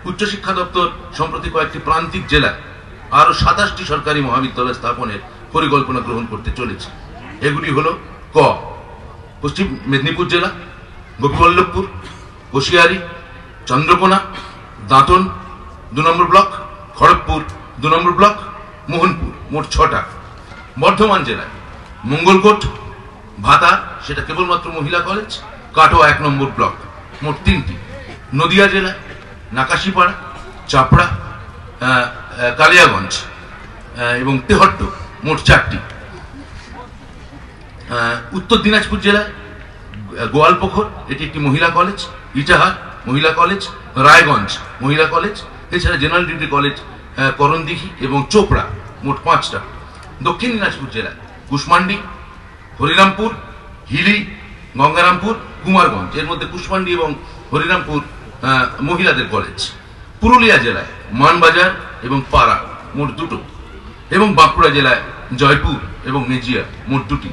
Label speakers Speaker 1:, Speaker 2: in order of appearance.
Speaker 1: উচ্চশিক্ষা দপ্তর সম্প্রতি কয়েকটি প্রান্তিক জেলায় আরো 27টি সরকারি মহাবিদ্যালয় স্থাপনের পরিকল্পনা গ্রহণ করতে চলেছে। এগুলি হলো ক পশ্চিম মেদিনীপুর জেলা, গোপীবল্লভপুর, কোশিয়ারি, চন্দ্রকোনা, দাঁতন 2 নম্বর ব্লক, খড়গপুর 2 নম্বর ব্লক, মোহনপুর, মোট 6টা। বর্ধমান জেলায় মঙ্গলকোট, ভাতা, সেটা কেবলমাত্র মহিলা কলেজ, কাটোয়া 1 নম্বর ব্লক, মোট 3টি। নদিয়া জেলায় নাকাশিপাড়া, চাপড়া, কালিয়াগঞ্জ এবং তেহট্ট, মোট 4টি। উত্তর দিনাজপুর জেলায় গোয়ালপুকুর, এটি একটি মহিলা কলেজ, ইটাহার মহিলা কলেজ, রায়গঞ্জ মহিলা কলেজ, এছাড়া জেনারেল ডিগ্রি কলেজ করণদিঘি এবং চোপড়া, মোট 5টা। দক্ষিণ দিনাজপুর জেলায় কুশমান্ডি, হরিরামপুর, হিলি, গঙ্গারামপুর, কুমারগঞ্জ, এর মধ্যে কুশমান্ডি এবং হরিরামপুর মহিলাদের কলেজ। পুরুলিয়া জেলায় মানবাজার এবং পাড়া, মোট 2টো। এবং বাঁকুড়া জেলায় জয়পুর এবং মেজিয়া, মোট 2টি।